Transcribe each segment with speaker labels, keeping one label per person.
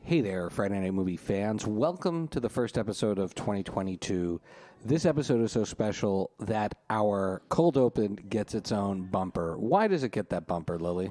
Speaker 1: Hey there, Friday Night Movie fans. Welcome to the first episode of 2022. This episode is so special that our cold open gets its own bumper. Why does it get that bumper, Lily?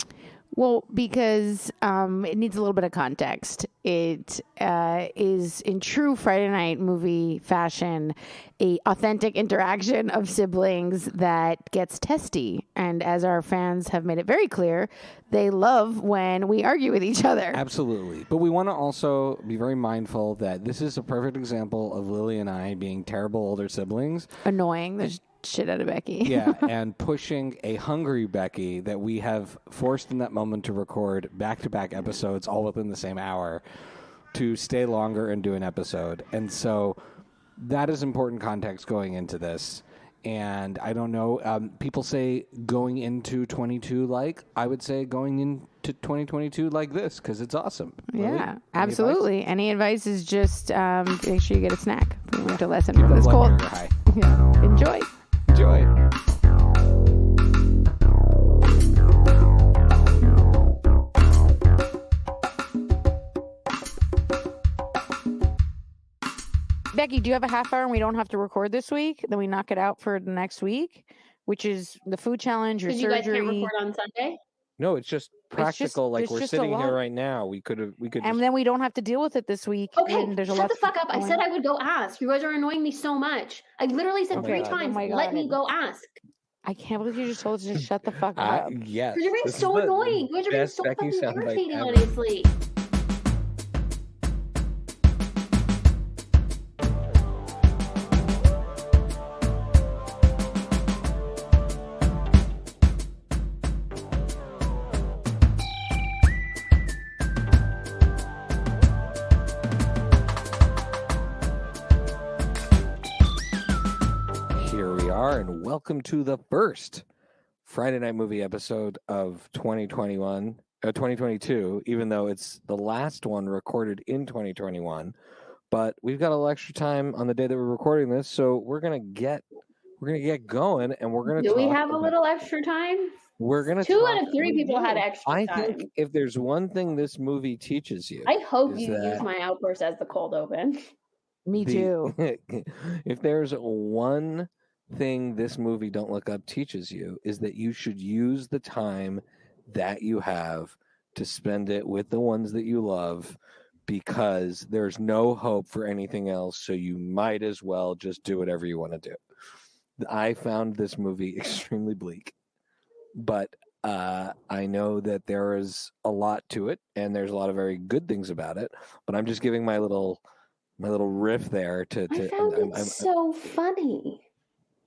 Speaker 2: Well, because it needs a little bit of context. It is, in true Friday night movie fashion, a authentic interaction of siblings that gets testy. And as our fans have made it very clear, they love when we argue with each other.
Speaker 1: Absolutely. But we want to also be very mindful that this is a perfect example of Lily and I being terrible older siblings.
Speaker 2: Annoying the shit out of Becky.
Speaker 1: Yeah, and pushing a hungry Becky that we have forced in that moment to record back-to-back episodes all within the same hour to stay longer and do an episode. And so that is important context going into this. And I don't know, people say going into 22 like, I would say going into 2022 like this because it's awesome.
Speaker 2: Yeah,
Speaker 1: Lily,
Speaker 2: absolutely. Any advice is just make sure you get a snack. We went to lesson for this cold. Yeah. Enjoy.
Speaker 1: Enjoy.
Speaker 2: Becky, do you have a half hour and we don't have to record this week? Then we knock it out for the next week, which is the food challenge or surgery.
Speaker 3: You guys can't record on Sunday?
Speaker 1: No, it's just practical. Like we're sitting here right now. We could.
Speaker 2: And then we don't have to deal with it this week.
Speaker 3: Okay, shut the fuck up. I said I would go ask. You guys are annoying me so much. I literally said three times, let me go ask.
Speaker 2: I can't believe you just told us to shut the fuck up.
Speaker 1: Yes.
Speaker 3: Because you're being so annoying. You guys are being so fucking irritating, honestly.
Speaker 1: And welcome to the first Friday Night Movie episode of 2022, even though it's the last one recorded in 2021. But we've got a little extra time on the day that we're recording this, so we're gonna get going, and we're gonna.
Speaker 3: Do we have a little extra time?
Speaker 1: We're gonna.
Speaker 3: 2 out of 3 people had extra time.
Speaker 1: I think if there's one thing this movie teaches you,
Speaker 3: I hope you use my outburst as the cold open.
Speaker 2: Me too.
Speaker 1: If there's one thing this movie Don't Look Up teaches you is that you should use the time that you have to spend it with the ones that you love, because there's no hope for anything else, so you might as well just do whatever you want to do. I found this movie extremely bleak, but I know that there is a lot to it and there's a lot of very good things about it, but I'm just giving my little riff there to
Speaker 3: I found it so funny.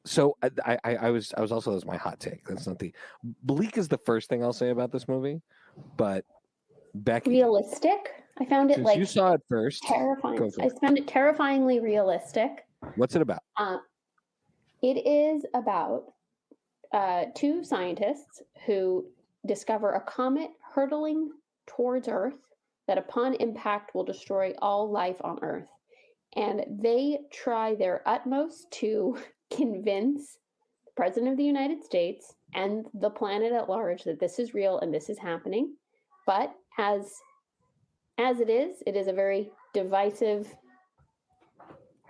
Speaker 1: So I was also, that's my hot take. That's not the bleak is the first thing I'll say about this movie, but Becky,
Speaker 3: realistic. I found it
Speaker 1: you saw it first.
Speaker 3: Terrifying. I found it terrifyingly realistic.
Speaker 1: What's it about?
Speaker 3: It is about 2 scientists who discover a comet hurtling towards Earth that upon impact will destroy all life on Earth, and they try their utmost to convince the President of the United States and the planet at large that this is real and this is happening. But as it is a very divisive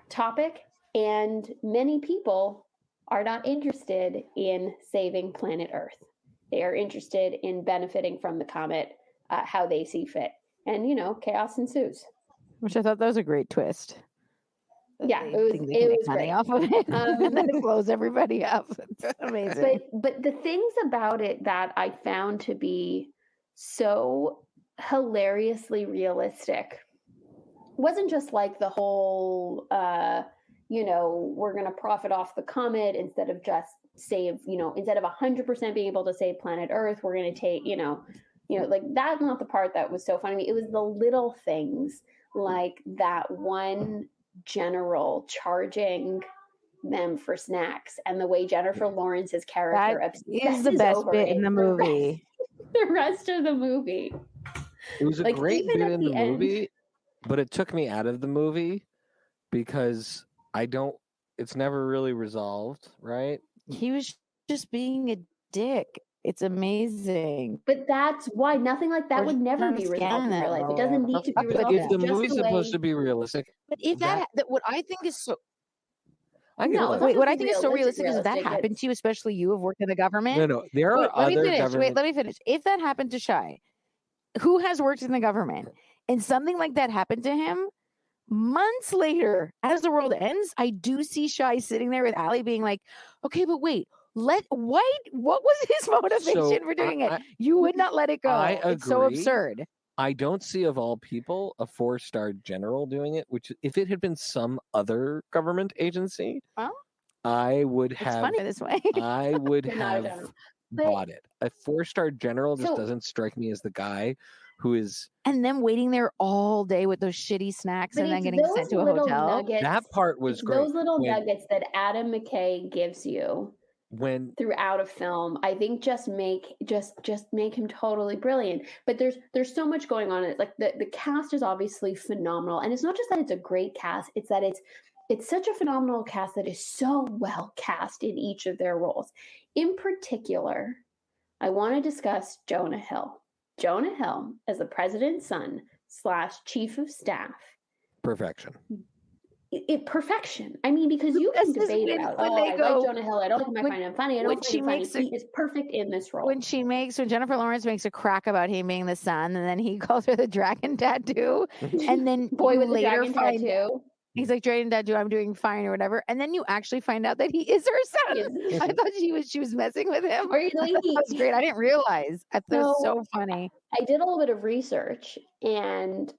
Speaker 3: topic, and many people are not interested in saving planet Earth. They are interested in benefiting from the comet how they see fit. And, chaos ensues.
Speaker 2: Which I thought that was a great twist.
Speaker 3: Yeah, it was
Speaker 2: money
Speaker 3: great.
Speaker 2: Off of it, and then it blows everybody up. It's amazing.
Speaker 3: But the things about it that I found to be so hilariously realistic wasn't just like the whole, we're going to profit off the comet instead of just save, instead of 100% being able to save planet Earth, we're going to take, like that's not the part that was so funny. It was the little things like that one general charging them for snacks, and the way Jennifer Lawrence's character
Speaker 2: is the best bit in the movie.
Speaker 3: The rest of the movie.
Speaker 1: It was a great bit in the movie, but it took me out of the movie because it's never really resolved, right?
Speaker 2: He was just being a dick. It's amazing.
Speaker 3: But that's why nothing like that would never be resolved in real life. It doesn't need to be resolved.
Speaker 1: If the movie's supposed to be realistic,
Speaker 2: but if what I think is so.
Speaker 3: What
Speaker 2: I think is so realistic is if that happened to you, especially you have worked in the government.
Speaker 1: No, there are other government.
Speaker 2: Let me finish. If that happened to Shai, who has worked in the government, and something like that happened to him, months later, as the world ends, I do see Shai sitting there with Allie being like, okay, but wait, what was his motivation for doing it? You would not let it go.
Speaker 1: I agree.
Speaker 2: It's so absurd.
Speaker 1: I don't see, of all people, a 4-star general doing it, which if it had been some other government agency, I would have.
Speaker 2: It's funny this way.
Speaker 1: I would have bought it. A 4-star general just doesn't strike me as the guy who is.
Speaker 2: And then waiting there all day with those shitty snacks and then getting sent to a hotel.
Speaker 1: Nuggets, that part was great.
Speaker 3: Those little nuggets that Adam McKay gives you throughout a film, I think just make him totally brilliant. But there's so much going on in it. Like the cast is obviously phenomenal, and it's not just that it's a great cast, it's that it's such a phenomenal cast that is so well cast in each of their roles. In particular, I want to discuss Jonah Hill. Jonah Hill as the president's son / chief of staff.
Speaker 1: Perfection.
Speaker 3: Perfection. I mean, because you can debate about, I like Jonah Hill. I don't think I find him funny. I don't think him funny. He is perfect in this role.
Speaker 2: When Jennifer Lawrence makes a crack about him being the son, and then he calls her the dragon tattoo, and then
Speaker 3: boy with the dragon tattoo.
Speaker 2: He's like, dragon tattoo, I'm doing fine or whatever. And then you actually find out that he is her son. I thought she was messing with him. That was great. I didn't realize. That was so funny.
Speaker 3: I did a little bit of research, and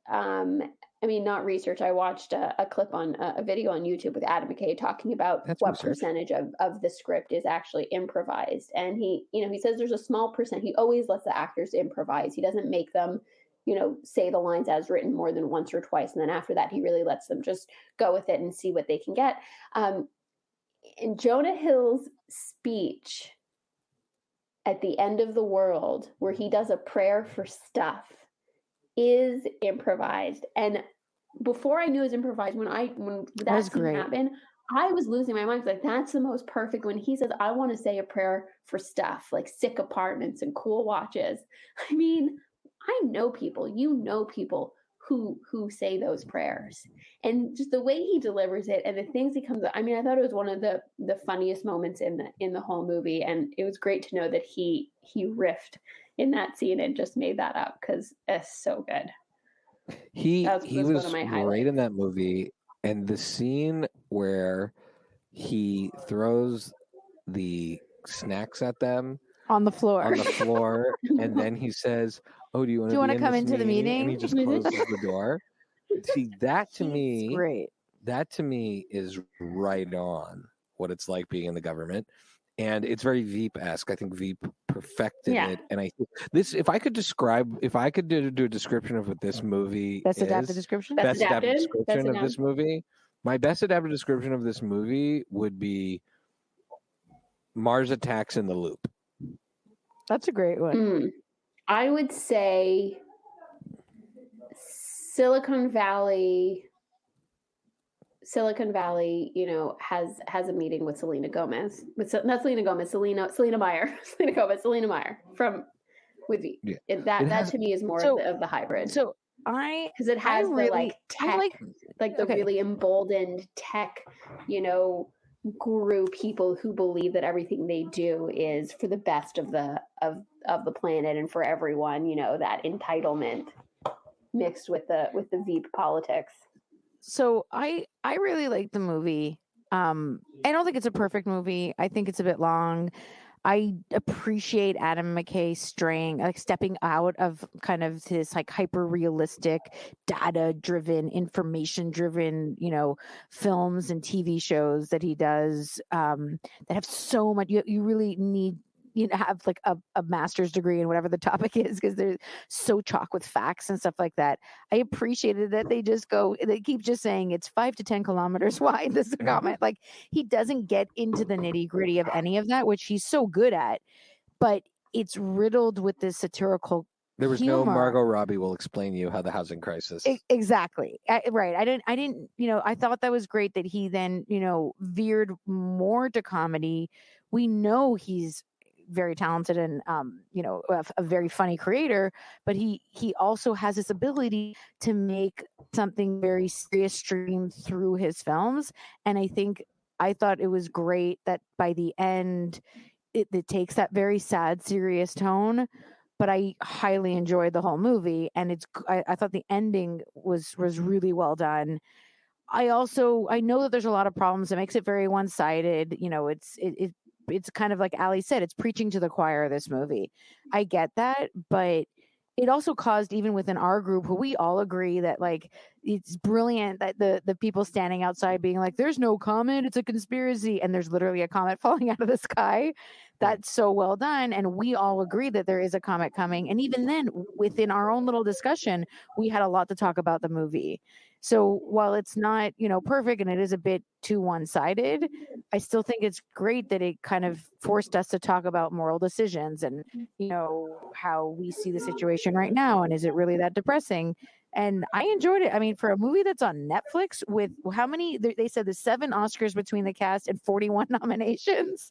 Speaker 3: not research. I watched a clip on a video on YouTube with Adam McKay talking about what percentage of the script is actually improvised. And he says there's a small percent. He always lets the actors improvise. He doesn't make them, say the lines as written more than once or twice. And then after that, he really lets them just go with it and see what they can get. In Jonah Hill's speech at the end of the world, where he does a prayer for stuff, is improvised. And before I knew it was improvised, when that scene happened, I was losing my mind. Like, that's the most perfect. When he says, I want to say a prayer for stuff like sick apartments and cool watches. I mean, I know people, people who say those prayers, and just the way he delivers it and the things he comes up. I mean, I thought it was one of the funniest moments in the whole movie. And it was great to know that he riffed in that scene and just made that up, because it's so good.
Speaker 1: He was great in that movie. And the scene where he throws the snacks at them
Speaker 2: on the floor,
Speaker 1: and then he says, "Oh, do you want to
Speaker 2: come into the meeting?"
Speaker 1: And he just closes the door. See, that to me,
Speaker 2: great.
Speaker 1: That to me is right on what it's like being in the government, and it's very Veep-esque. I think Veep perfected it. And if I could do a description of what this movie
Speaker 2: best adapted description
Speaker 1: of this movie, my best adapted description of this movie would be Mars Attacks in the Loop.
Speaker 2: That's a great one.
Speaker 3: I would say Silicon Valley, has a meeting with Selena Meyer with Veep. Yeah. That to me is more of the hybrid.
Speaker 2: So
Speaker 3: because it has the tech, the really emboldened tech, guru people who believe that everything they do is for the best of the planet and for everyone, that entitlement mixed with the Veep politics.
Speaker 2: So I really like the movie. I don't think it's a perfect movie. I think it's a bit long. I appreciate Adam McKay stepping out of kind of his hyper realistic, data driven, information driven, films and TV shows that he does that have so much. You really need have a master's degree in whatever the topic is, because they're so chock with facts and stuff like that. I appreciated that they keep just saying it's 5 to 10 kilometers wide. This is a comment. Like, he doesn't get into the nitty gritty of any of that, which he's so good at, but it's riddled with this satirical
Speaker 1: There was
Speaker 2: humor.
Speaker 1: No Margot Robbie will explain you how the housing crisis.
Speaker 2: Exactly. Right. I didn't, I thought that was great that he then, veered more to comedy. We know he's very talented and a very funny creator, but he also has this ability to make something very serious stream through his films. And I thought it was great that by the end it takes that very sad, serious tone, but I highly enjoyed the whole movie, and I thought the ending was really well done. I know that there's a lot of problems. It makes it very one-sided. It's kind of like Ali said, it's preaching to the choir, this movie. I get that, but it also caused, even within our group, who we all agree that like it's brilliant that the people standing outside being like, there's no comet, it's a conspiracy, and there's literally a comet falling out of the sky. That's so well done, and we all agree that there is a comet coming. And even then, within our own little discussion, we had a lot to talk about the movie. So while it's not, perfect, and it is a bit too one-sided, I still think it's great that it kind of forced us to talk about moral decisions and, how we see the situation right now. And is it really that depressing? And I enjoyed it. I mean, for a movie that's on Netflix with how many, they said there's 7 Oscars between the cast and 41 nominations.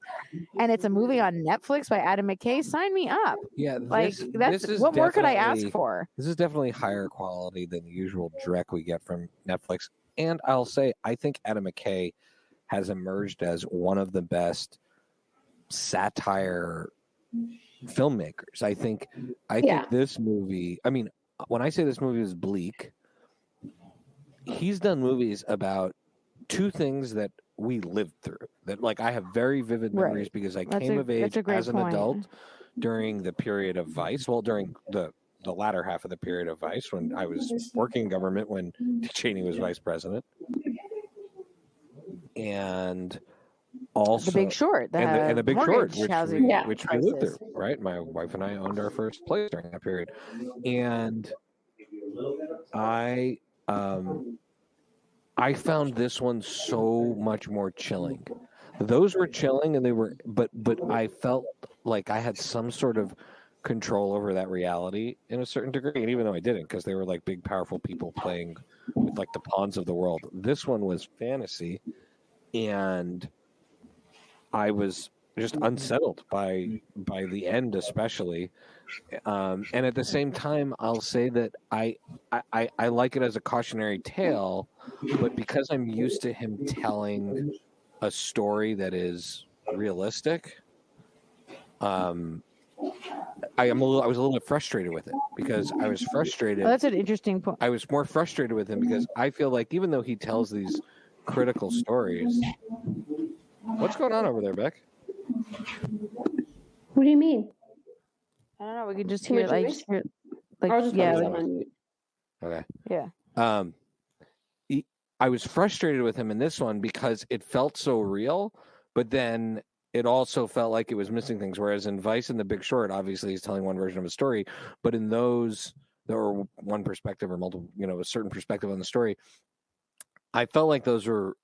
Speaker 2: And it's a movie on Netflix by Adam McKay. Sign me up.
Speaker 1: Yeah,
Speaker 2: that's what more could I ask for?
Speaker 1: This is definitely higher quality than the usual dreck we get from Netflix. And I'll say, I think Adam McKay has emerged as one of the best satire filmmakers. I think this movie, I mean, when I say this movie is bleak, he's done movies about 2 things that we lived through, that like I have very vivid memories, because I came of age as an adult during the period of Vice. Well, during the latter half of the period of Vice, when I was working in government, when Dick Cheney was vice president. And also
Speaker 2: The Big Short,
Speaker 1: and the Big Short, which we lived through, right? My wife and I owned our first place during that period. And I found this one so much more chilling. Those were chilling, and they were, but I felt like I had some sort of control over that reality in a certain degree. And even though I didn't, because they were like big, powerful people playing with like the pawns of the world, this one was fantasy, and I was just unsettled by the end, especially. And at the same time, I'll say that I like it as a cautionary tale, but because I'm used to him telling a story that is realistic, I was a little bit frustrated with it, because I was frustrated.
Speaker 2: Well, that's an interesting point.
Speaker 1: I was more frustrated with him because I feel like even though he tells these critical stories, what's going on over there, Beck?
Speaker 3: What do you mean?
Speaker 2: I don't know. We can just hear like
Speaker 1: Okay.
Speaker 2: Yeah.
Speaker 1: I was frustrated with him in this one because it felt so real, but then it also felt like it was missing things. Whereas in Vice and The Big Short, obviously he's telling one version of a story, but in those, there were one perspective or multiple, a certain perspective on the story. I felt like those were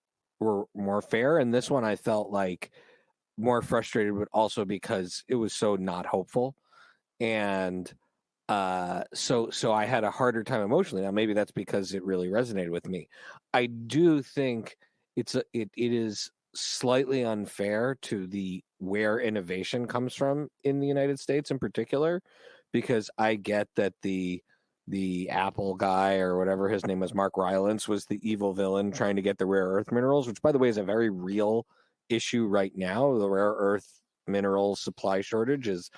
Speaker 1: more fair. And this one I felt like more frustrated, but also because it was so not hopeful. And so I had a harder time emotionally. Now maybe that's because it really resonated with me. I do think it is slightly unfair to where innovation comes from in the United States in particular, because I get that the Apple guy or whatever his name was, Mark Rylance, was the evil villain trying to get the rare earth minerals, which by the way is a very real issue right now. The rare earth mineral supply shortage is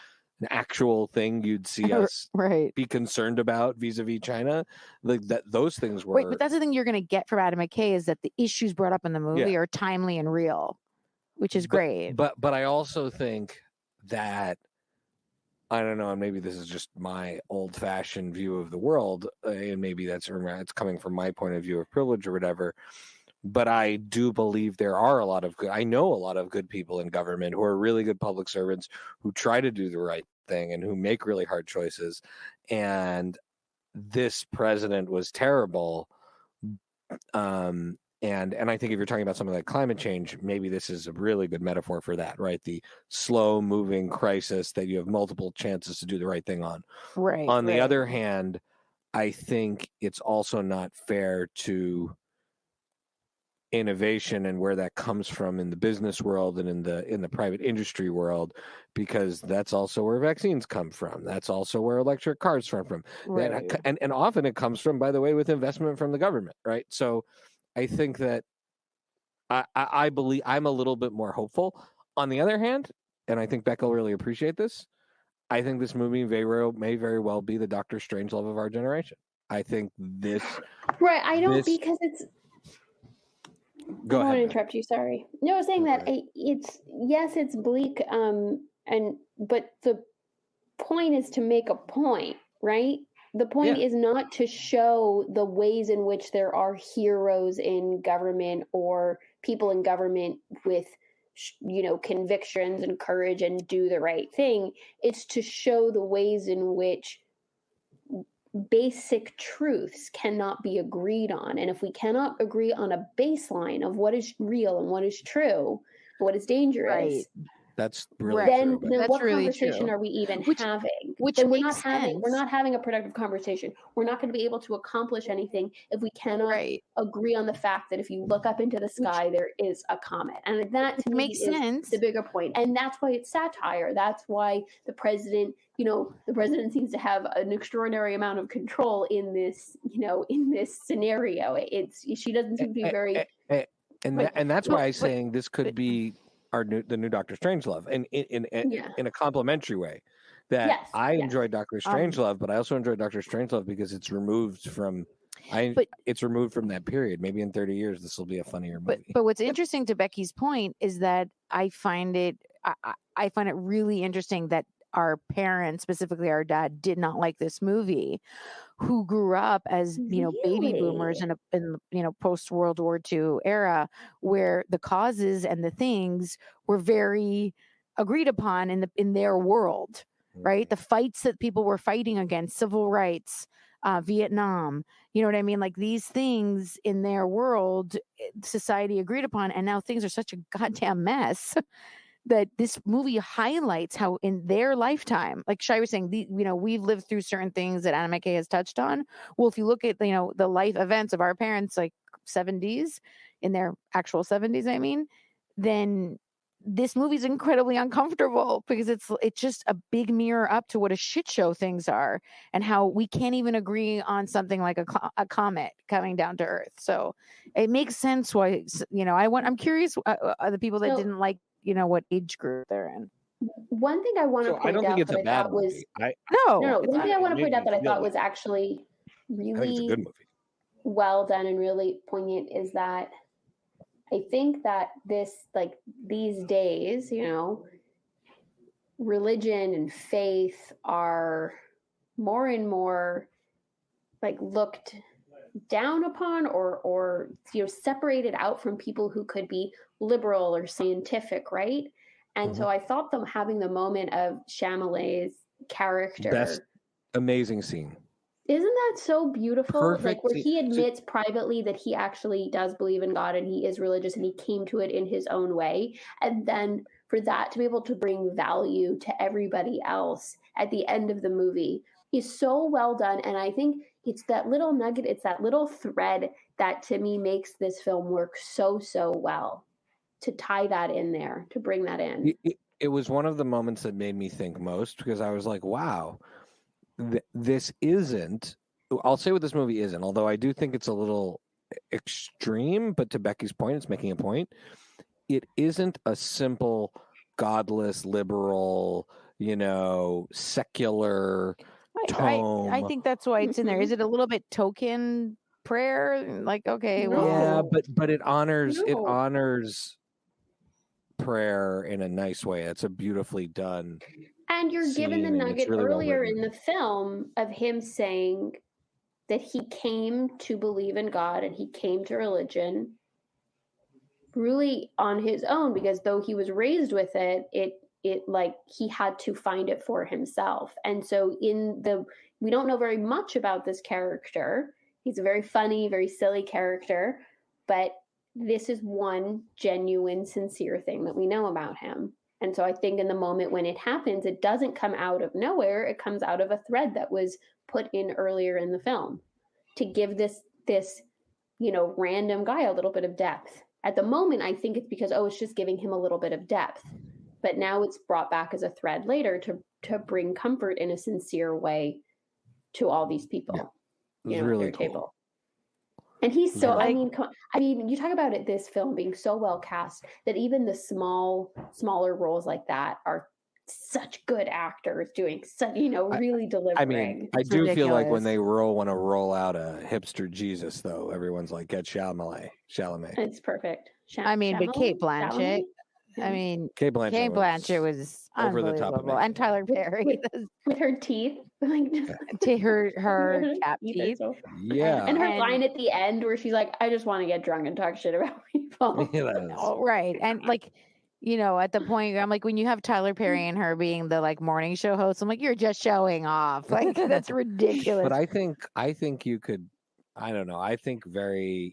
Speaker 1: an actual thing you'd see us be concerned about vis-a-vis China. Like that, those things were.
Speaker 2: Right, but that's the thing you're going to get from Adam McKay, is that the issues brought up in the movie are timely and real, which is great.
Speaker 1: But I also think that, I don't know, and maybe this is just my old-fashioned view of the world, and maybe it's coming from my point of view of privilege or whatever. But I do believe there are I know a lot of good people in government who are really good public servants who try to do the right thing and who make really hard choices. And this president was terrible. And I think if you're talking about something like climate change, maybe this is a really good metaphor for that, right? The slow moving crisis that you have multiple chances to do the right thing on.
Speaker 2: Right.
Speaker 1: On the other hand, I think it's also not fair innovation and where that comes from in the business world and in the private industry world, because that's also where vaccines come from. That's also where electric cars come from.
Speaker 2: Right.
Speaker 1: And often it comes from, by the way, with investment from the government, right? So I think that I believe I'm a little bit more hopeful. On the other hand, and I think Beck will really appreciate this, I think this movie may very well be the Doctor Strangelove of our generation. I think this.
Speaker 3: Right. I don't, because it's.
Speaker 1: Go
Speaker 3: I don't
Speaker 1: ahead.
Speaker 3: want to interrupt you. Sorry. No, I was saying that it's bleak. But the point is to make a point, right? The point is not to show the ways in which there are heroes in government or people in government with, convictions and courage and do the right thing. It's to show the ways in which basic truths cannot be agreed on. And if we cannot agree on a baseline of what is real and what is true, what is dangerous,
Speaker 2: Right.
Speaker 1: That's really
Speaker 3: then
Speaker 1: true.
Speaker 3: what
Speaker 2: really
Speaker 3: conversation
Speaker 2: true.
Speaker 3: are we even having?
Speaker 2: Which
Speaker 3: then
Speaker 2: makes sense.
Speaker 3: We're not having a productive conversation. We're not going to be able to accomplish anything if we cannot agree on the fact that if you look up into the sky, there is a comet. And that to me
Speaker 2: makes
Speaker 3: is
Speaker 2: sense.
Speaker 3: the bigger point. And that's why it's satire. That's why the president seems to have an extraordinary amount of control in this, in this scenario. She doesn't seem to be very.
Speaker 1: And that's why I'm saying this could be the new Doctor Strangelove, and in a complimentary way. That I enjoyed Doctor Strangelove, but I also enjoyed Doctor Strangelove because it's removed from that period. Maybe in 30 years this will be a funnier movie.
Speaker 2: But what's interesting to Becky's point is that I find it really interesting that our parents, specifically our dad, did not like this movie, who grew up as baby boomers in post World War II era, where the causes and the things were very agreed upon in their world, right? The fights that people were fighting against, civil rights, Vietnam, you know what I mean? Like these things in their world, society agreed upon, and now things are such a goddamn mess. That this movie highlights how in their lifetime, like Shai was saying, we've lived through certain things that Anna McKay has touched on. Well, if you look at, the life events of our parents, like 70s, in their actual 70s, I mean, then this movie is incredibly uncomfortable because it's just a big mirror up to what a shit show things are and how we can't even agree on something like a comet coming down to Earth. So it makes sense why, I'm curious the people that didn't like, what age group they're in.
Speaker 3: One thing I want to point out that I thought was one thing I want to point out that I thought was actually really
Speaker 1: good movie,
Speaker 3: well done and really poignant is that I think that these days, religion and faith are more and more looked down upon or separated out from people who could be liberal or scientific, right? And so I thought them having the moment of Chalamet's character,
Speaker 1: best amazing scene.
Speaker 3: Isn't that so beautiful?
Speaker 1: Perfect.
Speaker 3: Where he admits privately that he actually does believe in God and he is religious and he came to it in his own way. And then for that to be able to bring value to everybody else at the end of the movie is so well done. And I think it's that little nugget, it's that little thread that to me makes this film work so, so well, to tie that in there, to bring that in.
Speaker 1: It was one of the moments that made me think most, because I was like, wow, this isn't, I'll say what this movie isn't, although I do think it's a little extreme, but to Becky's point, it's making a point. It isn't a simple, godless, liberal, secular tome.
Speaker 2: I think that's why it's in there. Is it a little bit token prayer? Like, okay, well,
Speaker 1: yeah, but it honors prayer in a nice way. It's a beautifully done.
Speaker 3: And you're given the nugget really earlier in the film of him saying that he came to believe in God and he came to religion really on his own, because though he was raised with it he had to find it for himself. And so we don't know very much about this character. He's a very funny, very silly character, but this is one genuine, sincere thing that we know about him. And so I think in the moment when it happens, it doesn't come out of nowhere. It comes out of a thread that was put in earlier in the film to give this random guy a little bit of depth. At the moment, I think it's because, it's just giving him a little bit of depth. But now it's brought back as a thread later to bring comfort in a sincere way to all these people,
Speaker 1: It was really
Speaker 3: at their
Speaker 1: cool.
Speaker 3: table. And he's so,
Speaker 1: Yeah.
Speaker 3: I mean, you talk about this film being so well cast that even the smaller roles like that are such good actors doing such, really delivering.
Speaker 1: I mean, I do feel like when they want to roll out a hipster Jesus, though, everyone's like, get Chalamet.
Speaker 3: It's perfect.
Speaker 2: But Kate Blanchett.
Speaker 3: Yeah.
Speaker 2: I mean,
Speaker 1: Kate Blanchett
Speaker 2: was
Speaker 1: over the top
Speaker 2: unbelievable, and Tyler Perry
Speaker 3: with her teeth,
Speaker 2: her cap teeth.
Speaker 1: Yeah,
Speaker 3: and her line at the end where she's like, "I just want to get drunk and talk shit about people."
Speaker 2: Right, and at the point I'm like, when you have Tyler Perry and her being the morning show host, I'm like, you're just showing off. That's ridiculous.
Speaker 1: But I think you could. I don't know. I think I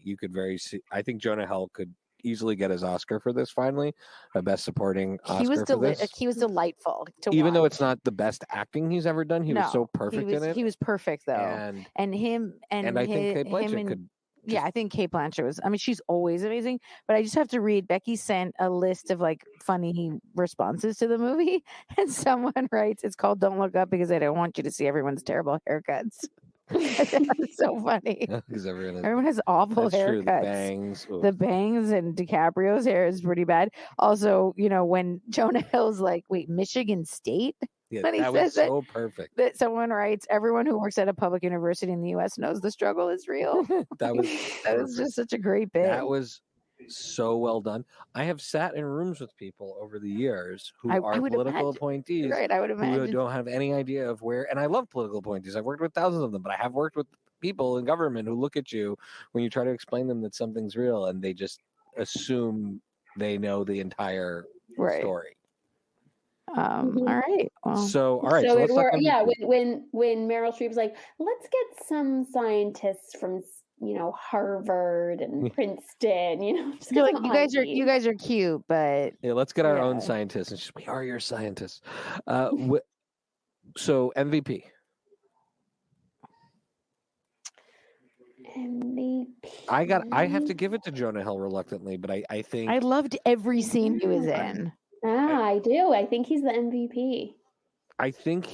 Speaker 1: think Jonah Hill could easily get his Oscar for this. Finally, a Best Supporting Oscar for this.
Speaker 2: He was delightful to
Speaker 1: even
Speaker 2: watch.
Speaker 1: though it's not the best acting he's ever done. He was so perfect in it.
Speaker 2: He was perfect though, and I think Kate Blanchett could. Yeah, I think Kate Blanchett was. I mean, she's always amazing. But I just have to read. Becky sent a list of funny responses to the movie, and someone writes, "It's called Don't Look Up because I don't want you to see everyone's terrible haircuts." That's so funny. Because everyone has awful haircuts.
Speaker 1: True,
Speaker 2: the bangs and DiCaprio's hair is pretty bad. Also, when Jonah Hill's like, "Wait, Michigan State?"
Speaker 1: Yeah, that was so perfect.
Speaker 2: That someone writes, "Everyone who works at a public university in the U.S. knows the struggle is real."
Speaker 1: that
Speaker 2: was just such a great bit.
Speaker 1: That was so well done. I have sat in rooms with people over the years who are political appointees,
Speaker 2: right? I would imagine,
Speaker 1: who don't have any idea of where. And I love political appointees. I've worked with thousands of them, but I have worked with people in government who look at you when you try to explain them that something's real, and they just assume they know the entire story.
Speaker 2: All right. Well,
Speaker 1: all right.
Speaker 3: So when Meryl Streep's like, let's get some scientists from Harvard and Princeton, just
Speaker 2: you're like, you guys are cute, but
Speaker 1: let's get our own scientists. And we are your scientists. So MVP. I have to give it to Jonah Hill reluctantly, but I think
Speaker 2: I loved every scene he was in.
Speaker 3: I do. I think he's the MVP.
Speaker 1: I think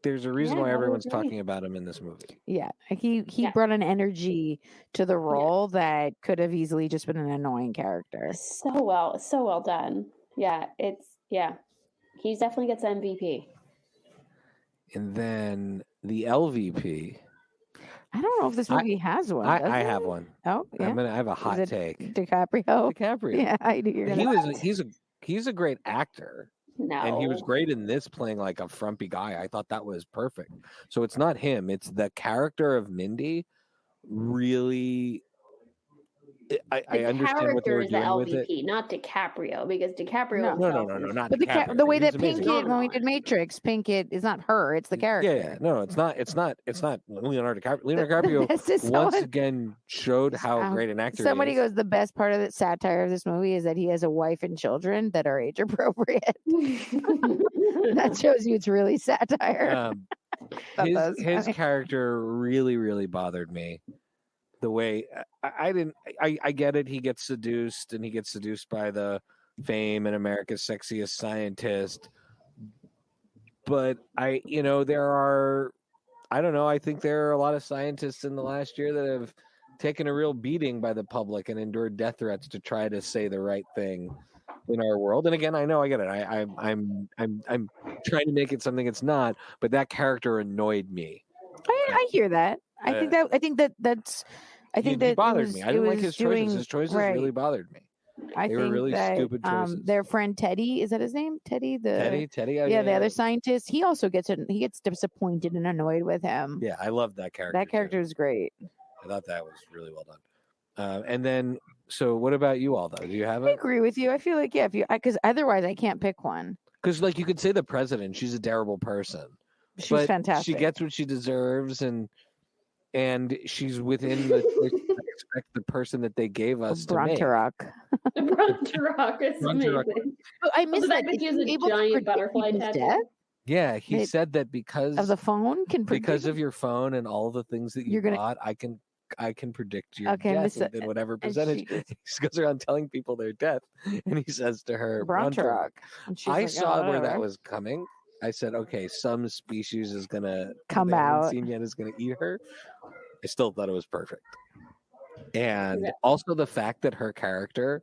Speaker 1: there's a reason why everyone's talking about him in this movie.
Speaker 2: Yeah. He brought an energy to the role that could have easily just been an annoying character.
Speaker 3: So well done. Yeah, he definitely gets MVP.
Speaker 1: And then the LVP.
Speaker 2: I don't know if this movie has one.
Speaker 1: I have one.
Speaker 2: Oh, yeah.
Speaker 1: I have a hot take.
Speaker 2: DiCaprio. Yeah, I do.
Speaker 1: He's a great actor.
Speaker 3: No.
Speaker 1: And he was great in this, playing like a frumpy guy. I thought that was perfect. So it's not him. It's the character of Mindy. Really, I understand what they were doing with it.
Speaker 3: Not DiCaprio, because DiCaprio.
Speaker 1: No, not DiCaprio.
Speaker 2: The way that Pinkett, when we did Matrix, Pinkett is not her; it's the character.
Speaker 1: Yeah. No, it's not Leonardo DiCaprio. Leonardo DiCaprio once again showed how great an actor.
Speaker 2: Somebody
Speaker 1: he is.
Speaker 2: goes, the best part of the satire of this movie is that he has a wife and children that are age appropriate. That shows you it's really satire.
Speaker 1: His character really, really bothered me. The way I get it. He gets seduced, and he gets seduced by the fame and America's sexiest scientist. But I think there are a lot of scientists in the last year that have taken a real beating by the public and endured death threats to try to say the right thing in our world. And again, I get it. I'm trying to make it something it's not, but that character annoyed me.
Speaker 2: I hear that. I think that
Speaker 1: bothered me. I didn't like his choices. His choices really bothered me. They were really stupid choices.
Speaker 2: Their friend Teddy, is that his name? Teddy.
Speaker 1: Teddy.
Speaker 2: The other scientist. He also gets disappointed and annoyed with him.
Speaker 1: Yeah, I love that character.
Speaker 2: That character is great.
Speaker 1: I thought that was really well done. And then, so what about you all though? Do you have it?
Speaker 2: I agree with you. I feel like because otherwise I can't pick one.
Speaker 1: Because you could say the president. She's a terrible person.
Speaker 2: She's fantastic.
Speaker 1: She gets what she deserves, and she's within the expect the person that they gave us to make.
Speaker 3: Bronterock is amazing.
Speaker 2: I miss that.
Speaker 3: He has a giant butterfly tattoo.
Speaker 1: Yeah, he said that because
Speaker 2: of the phone
Speaker 1: because of your phone and all the things that you bought, I can I can predict your
Speaker 2: Okay,
Speaker 1: death
Speaker 2: Miss-
Speaker 1: within whatever
Speaker 2: and
Speaker 1: percentage.
Speaker 2: she just-
Speaker 1: He just goes around telling people their death, and he says to her,
Speaker 2: Brunterock. And she's
Speaker 1: I
Speaker 2: like,
Speaker 1: saw where that
Speaker 2: whatever.
Speaker 1: was coming. I said, okay, some species is gonna
Speaker 2: Come
Speaker 1: they haven't
Speaker 2: out.
Speaker 1: seen yet is gonna eat her. I still thought it was perfect, and
Speaker 3: Yeah.
Speaker 1: also the fact that her character,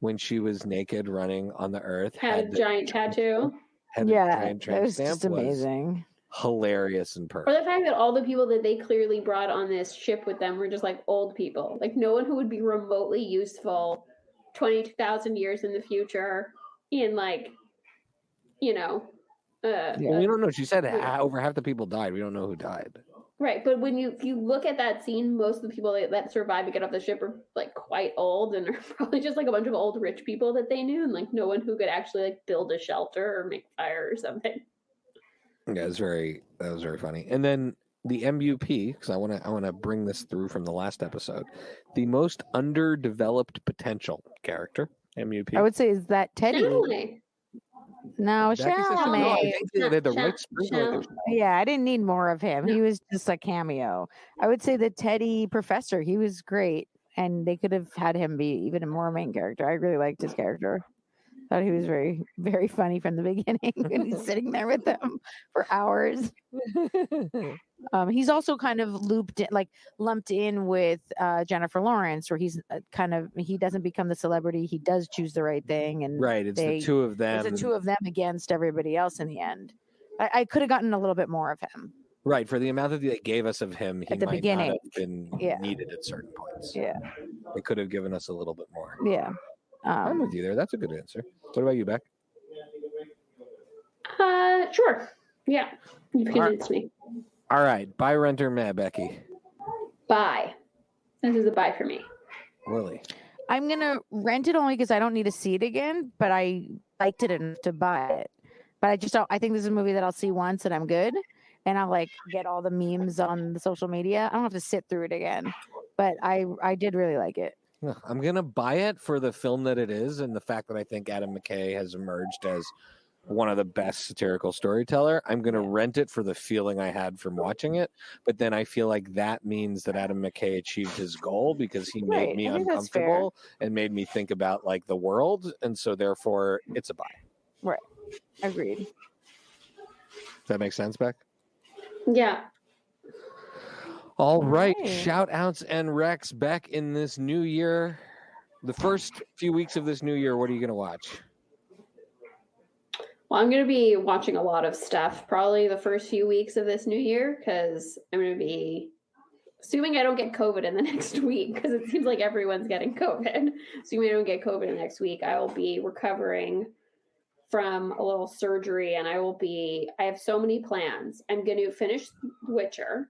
Speaker 1: when she was naked running on the earth,
Speaker 3: Had a
Speaker 1: the
Speaker 3: giant tattoo.
Speaker 1: had a
Speaker 2: Yeah,
Speaker 1: giant
Speaker 2: that
Speaker 1: tramp
Speaker 2: was
Speaker 1: stamp
Speaker 2: just amazing.
Speaker 1: hilarious and
Speaker 3: Or
Speaker 1: perfect.
Speaker 3: the fact that all the people that they clearly brought on this ship with them were just like old people. Like no one who would be remotely useful 22,000 years in the future in like, you know.
Speaker 1: Well, we don't know. She said over half the people died. We don't know who died.
Speaker 3: Right, but if you look at that scene, most of the people that survive and get off the ship are like quite old and are probably just like a bunch of old rich people that they knew and like no one who could actually like build a shelter or make fire or something.
Speaker 1: Yeah, that was very funny. And then the MUP, because I want to bring this through from the last episode, the most underdeveloped potential character, MUP.
Speaker 2: I would say is that Teddy.
Speaker 3: Chalamet.
Speaker 2: No,
Speaker 1: Becky says
Speaker 2: Chalamet.
Speaker 1: no, I think they had the right sprinkling of
Speaker 2: Yeah, I didn't need more of him.
Speaker 3: No.
Speaker 2: He was just a cameo. I would say the Teddy Professor, he was great. And they could have had him be even a more main character. I really liked his character. Thought he was very, very funny from the beginning when he's sitting there with them for hours. He's also kind of lumped in with Jennifer Lawrence, where he's he doesn't become the celebrity. He does choose the right thing, and
Speaker 1: right. It's the two of them.
Speaker 2: It's the two of them against everybody else in the end. I could have gotten a little bit more of him.
Speaker 1: Right, for the amount that they gave us of him, he
Speaker 2: At the
Speaker 1: might
Speaker 2: beginning.
Speaker 1: not have been needed at certain points.
Speaker 2: Yeah,
Speaker 1: they could have given us a little bit more.
Speaker 2: Yeah,
Speaker 1: I'm with you there. That's a good answer. What about you, Beck?
Speaker 3: Sure. Yeah, you've convinced me.
Speaker 1: All right, buy, rent, or meh, Becky.
Speaker 3: Buy. This is a buy for me.
Speaker 1: Lily.
Speaker 2: I'm gonna rent it only because I don't need to see it again, but I liked it enough to buy it. But I just don't. I think this is a movie that I'll see once and I'm good, and I'll like get all the memes on the social media. I don't have to sit through it again, but I did really like it.
Speaker 1: I'm gonna buy it for the film that it is, and the fact that I think Adam McKay has emerged as one of the best satirical storyteller. I'm going to rent it for the feeling I had from watching it, but then I feel like that means that Adam McKay achieved his goal because he made me uncomfortable and made me think about like the world, and so therefore it's a buy.
Speaker 2: Right. Agreed.
Speaker 1: Does that make sense, Beck?
Speaker 3: Yeah.
Speaker 1: All right. Shout outs and recs, Beck, in this new year. The first few weeks of this new year, what are you going to watch?
Speaker 3: Well, I'm going to be watching a lot of stuff probably the first few weeks of this new year because I'm going to be assuming I don't get COVID in the next week because it seems like everyone's getting COVID. Assuming I don't get COVID in the next week, I will be recovering from a little surgery and I have so many plans. I'm going to finish Witcher.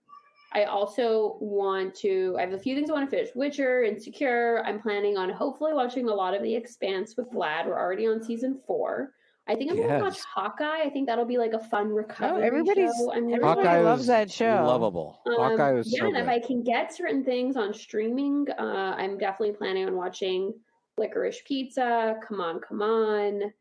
Speaker 3: I also I have a few things I want to finish. Witcher, Insecure. I'm planning on hopefully watching a lot of The Expanse with Vlad. We're already on season 4. I think I'm going to watch Hawkeye. I think that'll be like a fun recovery
Speaker 2: everybody loves that show.
Speaker 1: Lovable. Hawkeye was so
Speaker 3: and
Speaker 1: good.
Speaker 3: if I can get certain things on streaming, I'm definitely planning on watching Licorice Pizza, Come On,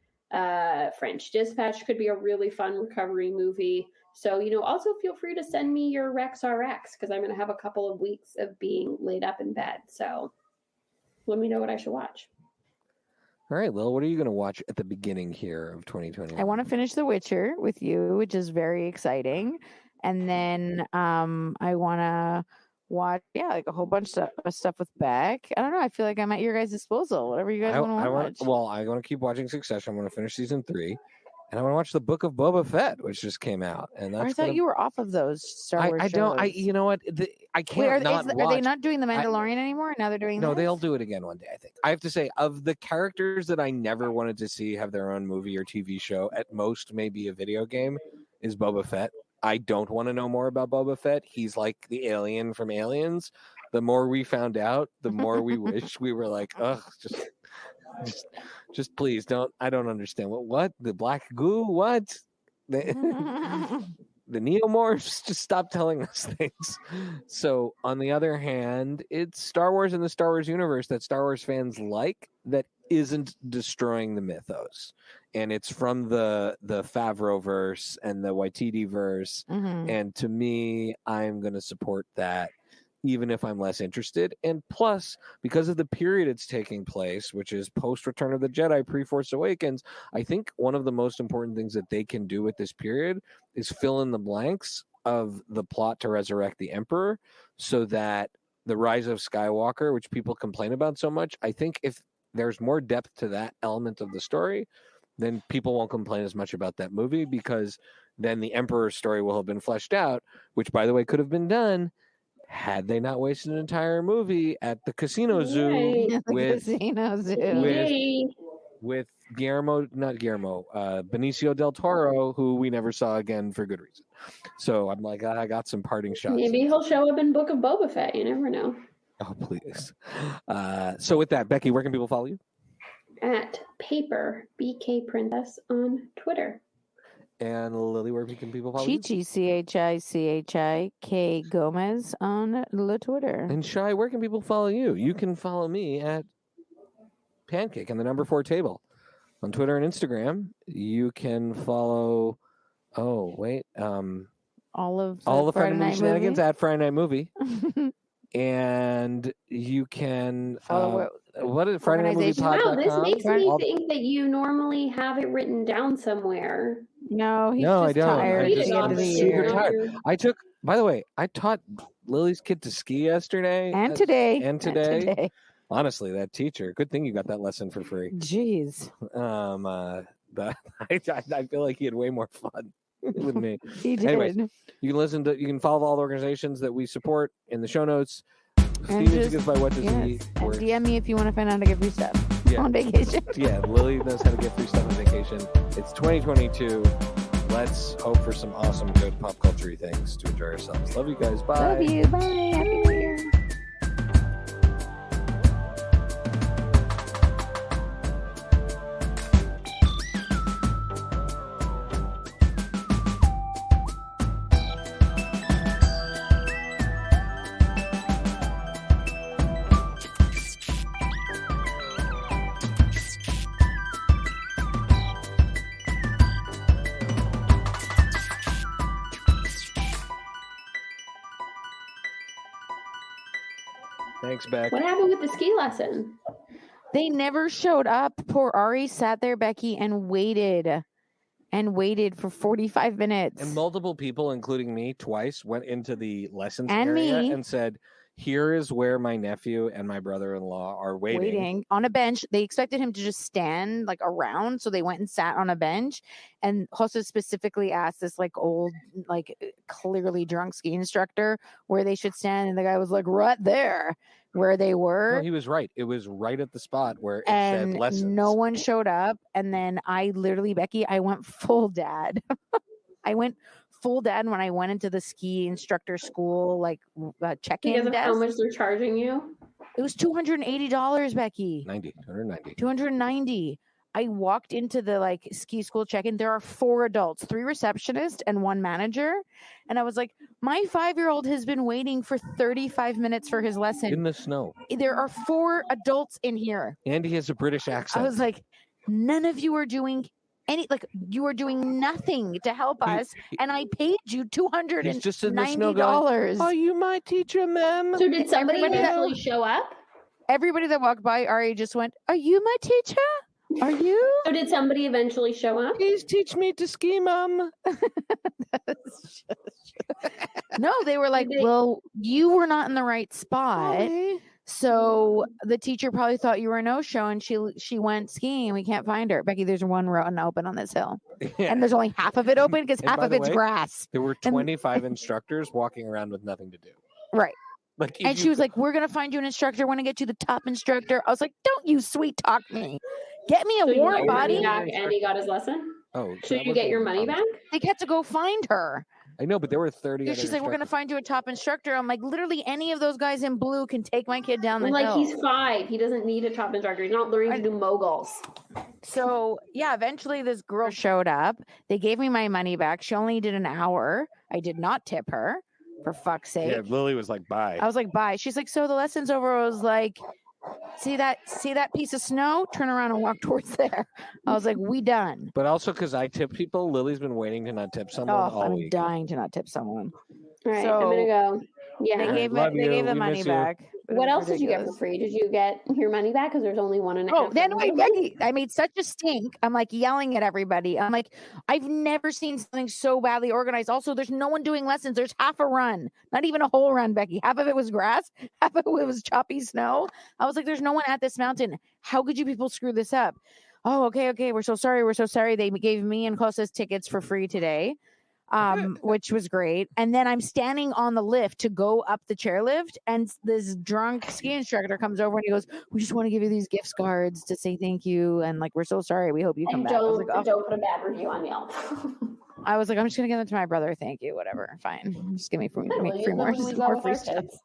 Speaker 3: French Dispatch could be a really fun recovery movie. So, also feel free to send me your Rex RX because I'm going to have a couple of weeks of being laid up in bed. So let me know what I should watch.
Speaker 1: All right, Lil, what are you going to watch at the beginning here of 2020?
Speaker 2: I want to finish The Witcher with you, which is very exciting. And then I want to watch, like a whole bunch of stuff with Beck. I don't know. I feel like I'm at your guys' disposal. Whatever you guys want to watch.
Speaker 1: Well, I want to keep watching Succession. I'm going to finish season 3. And I want to watch the Book of Boba Fett, which just came out. And that's
Speaker 2: I thought you were off of those Star Wars shows.
Speaker 1: You know what? I can't watch.
Speaker 2: Are they not doing The Mandalorian anymore? Now they're doing
Speaker 1: No,
Speaker 2: this?
Speaker 1: they'll do it again one day, I think. I have to say, of the characters that I never wanted to see have their own movie or TV show, at most maybe a video game, is Boba Fett. I don't want to know more about Boba Fett. He's like the alien from Aliens. The more we found out, the more we wish we were like, ugh, just please don't. I don't understand what the black goo. What the neomorphs? Just stop telling us things. So on the other hand, it's Star Wars in the Star Wars universe that Star Wars fans like that isn't destroying the mythos, and it's from the Favreau verse and the Waititi verse. And to me, I'm going to support that. even if I'm less interested. And plus, because of the period it's taking place, which is post Return of the Jedi, pre Force Awakens, I think one of the most important things that they can do with this period is fill in the blanks of the plot to resurrect the Emperor, so that the Rise of Skywalker, which people complain about so much, I think if there's more depth to that element of the story, then people won't complain as much about that movie, because then the Emperor's story will have been fleshed out, which, by the way, could have been done had they not wasted an entire movie at the Casino Zoo
Speaker 3: Right.
Speaker 1: with
Speaker 3: Yay.
Speaker 1: with Benicio del Toro, who we never saw again for good reason. So I'm like, I got some parting shots.
Speaker 3: Maybe he'll show up in Book of Boba Fett. You never know.
Speaker 1: Oh, please. So with that, Becky, where can people follow you?
Speaker 3: At Paper BK Princess on Twitter.
Speaker 1: And Lily, where can people follow you?
Speaker 2: Chichi Gomez on the Twitter.
Speaker 1: And Shai, where can people follow you? You can follow me at Pancake and the number 4 table on Twitter and Instagram. You can follow all the Friday Night Shenanigans at Friday Night Movie. And you can
Speaker 2: follow
Speaker 1: what is Friday Night Movie Pod?
Speaker 3: Wow, this makes me think that you normally have it written down somewhere.
Speaker 2: No, he's
Speaker 1: I
Speaker 2: just
Speaker 1: don't.
Speaker 2: tired.
Speaker 1: I'm
Speaker 2: It's the end of the
Speaker 1: super
Speaker 2: year.
Speaker 1: tired. By the way, I taught Lily's kid to ski yesterday.
Speaker 2: And today.
Speaker 1: Honestly, that teacher, good thing you got that lesson for free.
Speaker 2: Jeez.
Speaker 1: But I feel like he had way more fun with me.
Speaker 2: He did.
Speaker 1: Anyways, you can follow all the organizations that we support in the show notes.
Speaker 2: And
Speaker 1: Steve is by What Does He
Speaker 2: and
Speaker 1: Work?
Speaker 2: DM me if you want to find out how to get free stuff on vacation.
Speaker 1: Yeah, Lily knows how to get free stuff on vacation. It's 2022. Let's hope for some awesome, good pop culture things to enjoy ourselves. Love you guys. Bye.
Speaker 2: Love you. Bye. Happy New Year.
Speaker 1: Thanks, Beck.
Speaker 3: What happened with the ski lesson?
Speaker 2: They never showed up. Poor Ari sat there, Becky, and waited for 45 minutes.
Speaker 1: And multiple people, including me, twice went into the lessons
Speaker 2: And
Speaker 1: area
Speaker 2: me.
Speaker 1: and said, "Here is where my nephew and my brother-in-law are waiting."
Speaker 2: On a bench. They expected him to just stand like around, so they went and sat on a bench. And Jose specifically asked this like old, like clearly drunk ski instructor where they should stand, and the guy was like right there where they were.
Speaker 1: No, he was right. It was right at the spot where it said lessons.
Speaker 2: No one showed up. And then I literally, Becky, I went full dad. I went full dad when I went into the ski instructor school, like check-in
Speaker 3: Because of
Speaker 2: desk.
Speaker 3: how much they're charging you?
Speaker 2: It was $280, Becky.
Speaker 1: 290.
Speaker 2: $290. I walked into the like ski school check-in. There are 4 adults, 3 receptionists, and 1 manager. And I was like, my 5-year-old has been waiting for 35 minutes for his lesson.
Speaker 1: In the snow.
Speaker 2: There are 4 adults in here.
Speaker 1: And he has a British accent.
Speaker 2: I was like, none of you are doing you are doing nothing to help us, and I paid you $290.
Speaker 1: He's just in the snow going, "Are you my teacher, ma'am?"
Speaker 3: So did somebody eventually show up?
Speaker 2: Everybody that walked by, Ari just went, "Are you my teacher? Are you?"
Speaker 3: So did somebody eventually show up?
Speaker 1: Please teach me to ski, Mom.
Speaker 2: No, they were like, well, you were not in the right spot. So the teacher probably thought you were a no-show, and she went skiing, and we can't find her. Becky, there's one run open on this hill.
Speaker 1: Yeah.
Speaker 2: And there's only half of it open because half of it's grass.
Speaker 1: There were 25 instructors walking around with nothing to do.
Speaker 2: Right.
Speaker 1: Like,
Speaker 2: and she was like, we're going to find you an instructor. We're going to get you the top instructor. I was like, don't you sweet talk me. Get me a warm body.
Speaker 3: And he got his lesson?
Speaker 1: Oh.
Speaker 3: Should you get your money back?
Speaker 2: They had to go find her.
Speaker 1: I know, but there were 30.
Speaker 2: Yeah, she's like, we're going to find you a top instructor. I'm like, literally any of those guys in blue can take my kid down the hill.
Speaker 3: Like, he's 5. He doesn't need a top instructor. He's not learning to do moguls.
Speaker 2: So, yeah, eventually this girl showed up. They gave me my money back. She only did an hour. I did not tip her, for fuck's sake.
Speaker 1: Yeah, Lily was like, bye.
Speaker 2: I was like, bye. She's like, so the lesson's over. I was like, see that piece of snow? Turn around and walk towards there. I was like, we done.
Speaker 1: But also because I tip people, Lily's been waiting to not tip someone all
Speaker 2: I'm
Speaker 1: week.
Speaker 2: dying to not tip someone.
Speaker 3: All right,
Speaker 2: So,
Speaker 3: I'm going to go. Yeah.
Speaker 2: They gave
Speaker 1: Love
Speaker 2: they
Speaker 1: you.
Speaker 2: gave the
Speaker 1: We
Speaker 2: money
Speaker 1: miss you.
Speaker 2: back. but it
Speaker 3: What
Speaker 2: was
Speaker 3: else did you get for
Speaker 2: ridiculous.
Speaker 3: free? Did you get your money back? Because there's only 1.5.
Speaker 2: Oh, then wait,
Speaker 3: rounds.
Speaker 2: Becky, I made such a stink. I'm like yelling at everybody. I'm like, I've never seen something so badly organized. Also, there's no one doing lessons. There's half a run, not even a whole run, Becky. Half of it was grass, half of it was choppy snow. I was like, there's no one at this mountain. How could you people screw this up? Oh, okay. We're so sorry. We're so sorry. They gave me and Costas tickets for free today. Which was great. And then I'm standing on the lift to go up the chairlift, and this drunk ski instructor comes over and he goes, "We just want to give you these gift cards to say thank you, and like we're so sorry. We hope you come
Speaker 3: And
Speaker 2: back." I was like, "Oh."
Speaker 3: don't put a bad review on Yelp.
Speaker 2: I was like, "I'm just gonna give them to my brother. Thank you. Whatever. Fine. Just give me free
Speaker 3: We'll use
Speaker 2: more
Speaker 3: them when we go
Speaker 2: more
Speaker 3: with
Speaker 2: free
Speaker 3: our
Speaker 2: stuff."
Speaker 3: kids.